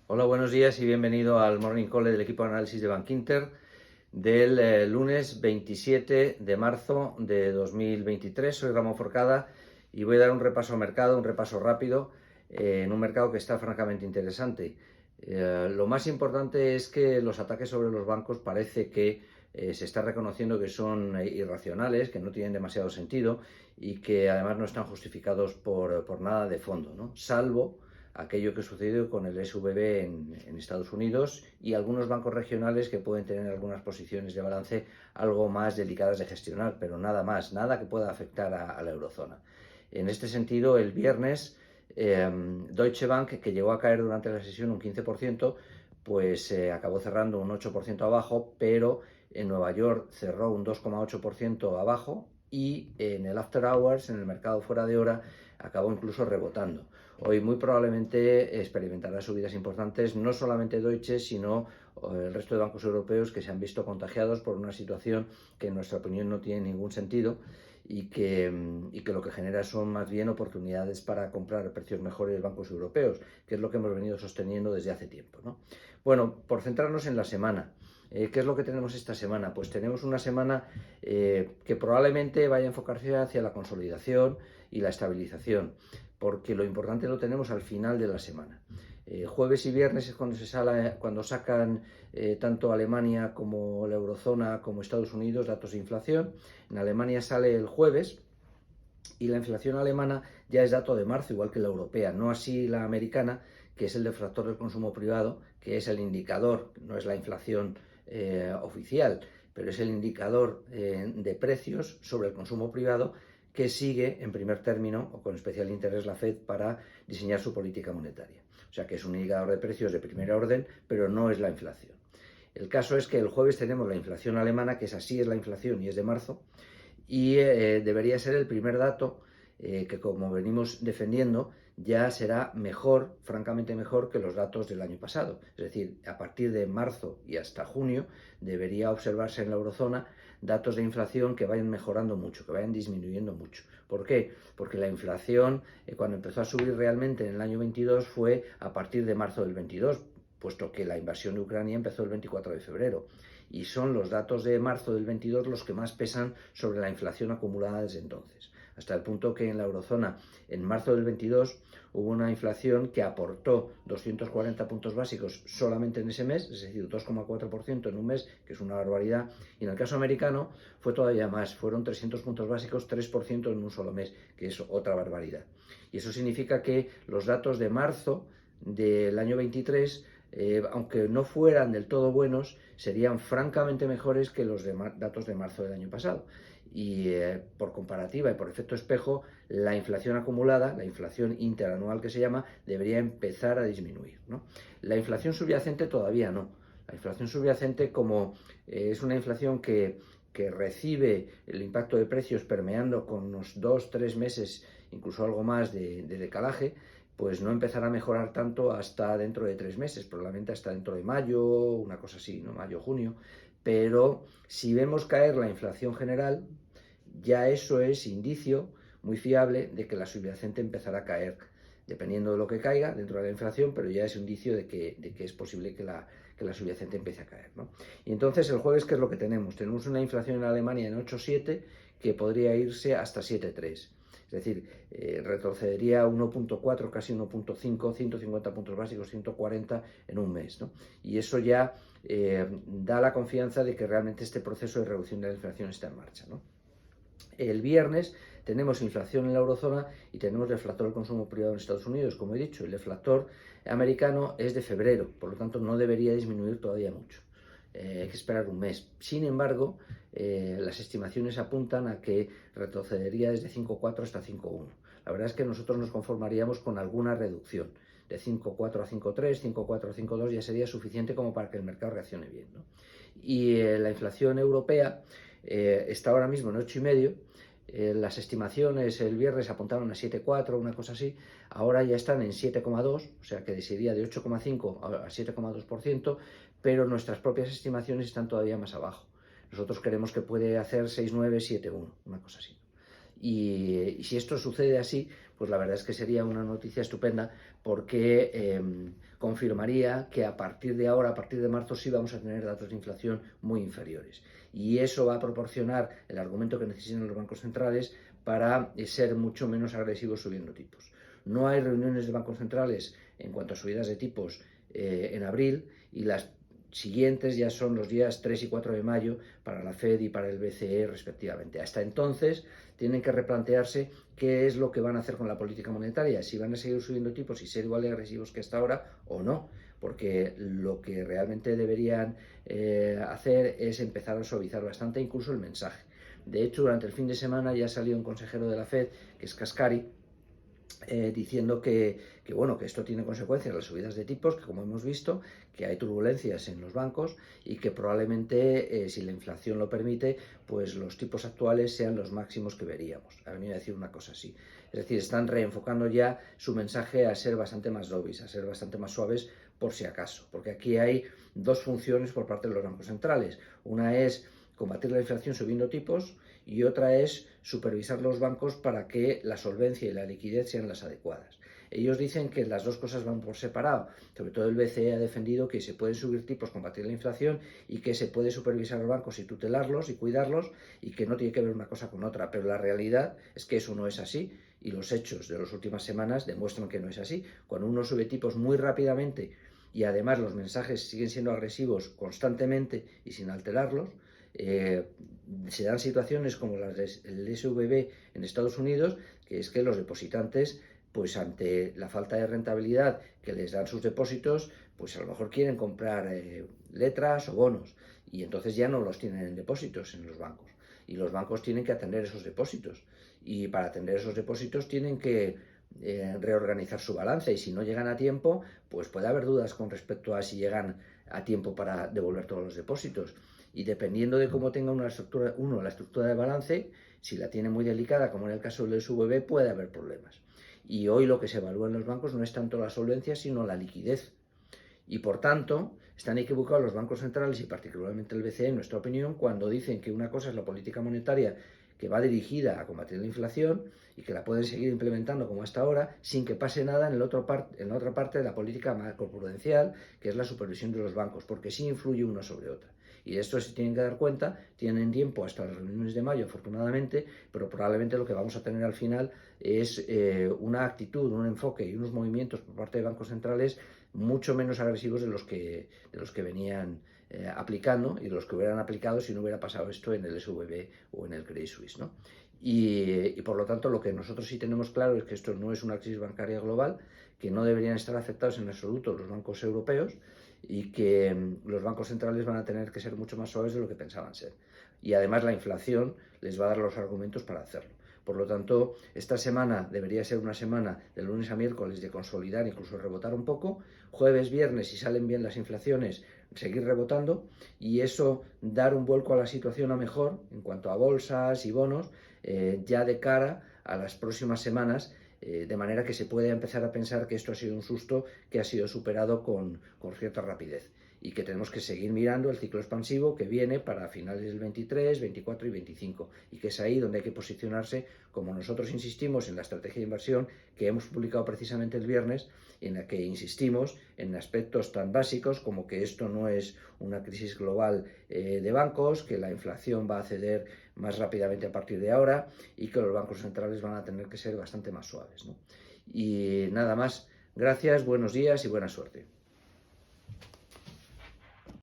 Hola, buenos días y bienvenido al Morning Call del equipo de análisis de Bankinter del lunes 27 de marzo de 2023. Soy Ramón Forcada y voy a dar un repaso al mercado, un repaso rápido en un mercado que está francamente interesante. Lo más importante es que los ataques sobre los bancos parece que se está reconociendo que son irracionales, que no tienen demasiado sentido y que además no están justificados por nada de fondo, ¿no? Salvo aquello que sucedió con el SVB en Estados Unidos y algunos bancos regionales que pueden tener algunas posiciones de balance algo más delicadas de gestionar, pero nada más, nada que pueda afectar a la eurozona. En este sentido, el viernes Deutsche Bank, que llegó a caer durante la sesión un 15%, pues acabó cerrando un 8% abajo, pero en Nueva York cerró un 2,8% abajo y en el after hours, en el mercado fuera de hora, acabó incluso rebotando. Hoy muy probablemente experimentará subidas importantes, no solamente Deutsche, sino el resto de bancos europeos que se han visto contagiados por una situación que en nuestra opinión no tiene ningún sentido y que lo que genera son más bien oportunidades para comprar a precios mejores bancos europeos, que es lo que hemos venido sosteniendo desde hace tiempo, ¿no? Bueno, por centrarnos en la semana. ¿Qué es lo que tenemos esta semana? Pues tenemos una semana que probablemente vaya a enfocarse hacia la consolidación y la estabilización, porque lo importante lo tenemos al final de la semana. Jueves y viernes es cuando sacan tanto Alemania como la eurozona como Estados Unidos datos de inflación. En Alemania sale el jueves y la inflación alemana ya es dato de marzo, igual que la europea, no así la americana, que es el deflactor del consumo privado, que es el indicador, no es la inflación oficial, pero es el indicador de precios sobre el consumo privado que sigue en primer término o con especial interés la Fed para diseñar su política monetaria. O sea que es un indicador de precios de primera orden, pero no es la inflación. El caso es que el jueves tenemos la inflación alemana, que es así, es la inflación y es de marzo, y debería ser el primer dato que, como venimos defendiendo, ya será mejor, francamente mejor que los datos del año pasado. Es decir, a partir de marzo y hasta junio debería observarse en la eurozona datos de inflación que vayan mejorando mucho, que vayan disminuyendo mucho. ¿Por qué? Porque la inflación, cuando empezó a subir realmente en el año 22, fue a partir de marzo del 22, puesto que la invasión de Ucrania empezó el 24 de febrero. Y son los datos de marzo del 22 los que más pesan sobre la inflación acumulada desde entonces. Hasta el punto que en la eurozona, en marzo del 22, hubo una inflación que aportó 240 puntos básicos solamente en ese mes, es decir, 2,4% en un mes, que es una barbaridad. Y en el caso americano fue todavía más, fueron 300 puntos básicos, 3% en un solo mes, que es otra barbaridad. Y eso significa que los datos de marzo del año 23, aunque no fueran del todo buenos, serían francamente mejores que los datos de marzo del año pasado. Y por comparativa y por efecto espejo, la inflación acumulada, la inflación interanual que se llama, debería empezar a disminuir, ¿no? La inflación subyacente todavía no. La inflación subyacente, como es una inflación que recibe el impacto de precios permeando con unos 2-3 meses, incluso algo más de decalaje, pues no empezará a mejorar tanto hasta dentro de 3 meses, probablemente hasta dentro de mayo, una cosa así, ¿no? Mayo, junio. Pero si vemos caer la inflación general, ya eso es indicio muy fiable de que la subyacente empezará a caer, dependiendo de lo que caiga dentro de la inflación, pero ya es un indicio de que es posible que la subyacente empiece a caer, ¿no? Y entonces el jueves, ¿qué es lo que tenemos? Tenemos una inflación en Alemania en 8,7 que podría irse hasta 7,3. Es decir, retrocedería 1,4, casi 1,5, 150 puntos básicos, 140 en un mes, ¿no? Y eso ya da la confianza de que realmente este proceso de reducción de la inflación está en marcha, ¿no? El viernes tenemos inflación en la eurozona y tenemos deflactor del consumo privado en Estados Unidos. Como he dicho, el deflactor americano es de febrero, por lo tanto no debería disminuir todavía mucho. Hay que esperar un mes. Sin embargo, las estimaciones apuntan a que retrocedería desde 5,4 hasta 5,1. La verdad es que nosotros nos conformaríamos con alguna reducción. De 5,4 a 5,3, 5,4 a 5,2 ya sería suficiente como para que el mercado reaccione bien, ¿no? Y la inflación europea está ahora mismo en 8,5. Las estimaciones el viernes apuntaron a 7,4, una cosa así. Ahora ya están en 7,2, o sea que sería de 8,5 a 7,2%, pero nuestras propias estimaciones están todavía más abajo. Nosotros creemos que puede hacer 6,9, 7,1, una cosa así. Y si esto sucede así, pues la verdad es que sería una noticia estupenda porque confirmaría que a partir de ahora, a partir de marzo, sí vamos a tener datos de inflación muy inferiores. Y eso va a proporcionar el argumento que necesitan los bancos centrales para ser mucho menos agresivos subiendo tipos. No hay reuniones de bancos centrales en cuanto a subidas de tipos en abril, y las siguientes ya son los días 3 y 4 de mayo para la Fed y para el BCE respectivamente. Hasta entonces tienen que replantearse qué es lo que van a hacer con la política monetaria, si van a seguir subiendo tipos y ser igual de agresivos que hasta ahora o no, porque lo que realmente deberían hacer es empezar a suavizar bastante incluso el mensaje. De hecho, durante el fin de semana ya salió un consejero de la Fed, que es Cascari, diciendo que esto tiene consecuencias, las subidas de tipos, que como hemos visto, que hay turbulencias en los bancos y que probablemente, si la inflación lo permite, pues los tipos actuales sean los máximos que veríamos. Ha venido a decir una cosa así. Es decir, están reenfocando ya su mensaje a ser bastante más dovish, a ser bastante más suaves por si acaso, porque aquí hay dos funciones por parte de los bancos centrales. Una es combatir la inflación subiendo tipos, y otra es supervisar los bancos para que la solvencia y la liquidez sean las adecuadas. Ellos dicen que las dos cosas van por separado. Sobre todo el BCE ha defendido que se pueden subir tipos, combatir la inflación, y que se puede supervisar los bancos y tutelarlos y cuidarlos, y que no tiene que ver una cosa con otra. Pero la realidad es que eso no es así, y los hechos de las últimas semanas demuestran que no es así. Cuando uno sube tipos muy rápidamente y además los mensajes siguen siendo agresivos constantemente y sin alterarlos, se dan situaciones como las del SVB en Estados Unidos, que es que los depositantes, pues ante la falta de rentabilidad que les dan sus depósitos, pues a lo mejor quieren comprar letras o bonos, y entonces ya no los tienen en depósitos en los bancos, y los bancos tienen que atender esos depósitos, y para atender esos depósitos tienen que reorganizar su balance, y si no llegan a tiempo, pues puede haber dudas con respecto a si llegan a tiempo para devolver todos los depósitos. Y dependiendo de cómo tenga la estructura de balance, si la tiene muy delicada, como en el caso del SVB, puede haber problemas. Y hoy lo que se evalúa en los bancos no es tanto la solvencia, sino la liquidez. Y por tanto, están equivocados los bancos centrales y particularmente el BCE, en nuestra opinión, cuando dicen que una cosa es la política monetaria, que va dirigida a combatir la inflación y que la pueden seguir implementando como hasta ahora, sin que pase nada en la otra parte de la política macroprudencial, que es la supervisión de los bancos, porque sí influye una sobre otra. Y de esto se tienen que dar cuenta, tienen tiempo hasta las reuniones de mayo, afortunadamente, pero probablemente lo que vamos a tener al final es una actitud, un enfoque y unos movimientos por parte de bancos centrales mucho menos agresivos de los que venían aplicando, y de los que hubieran aplicado si no hubiera pasado esto en el SVB o en el Credit Suisse, ¿no? Y por lo tanto, lo que nosotros sí tenemos claro es que esto no es una crisis bancaria global, que no deberían estar afectados en absoluto los bancos europeos, y que los bancos centrales van a tener que ser mucho más suaves de lo que pensaban ser. Y además la inflación les va a dar los argumentos para hacerlo. Por lo tanto, esta semana debería ser una semana de lunes a miércoles de consolidar, incluso rebotar un poco. Jueves, viernes, si salen bien las inflaciones, seguir rebotando, y eso dar un vuelco a la situación a mejor en cuanto a bolsas y bonos ya de cara a las próximas semanas, de manera que se puede empezar a pensar que esto ha sido un susto que ha sido superado con cierta rapidez, y que tenemos que seguir mirando el ciclo expansivo que viene para finales del 23, 24 y 25, y que es ahí donde hay que posicionarse, como nosotros insistimos en la estrategia de inversión que hemos publicado precisamente el viernes, en la que insistimos en aspectos tan básicos como que esto no es una crisis global de bancos, que la inflación va a ceder más rápidamente a partir de ahora, y que los bancos centrales van a tener que ser bastante más suaves, ¿no? Y nada más, gracias, buenos días y buena suerte.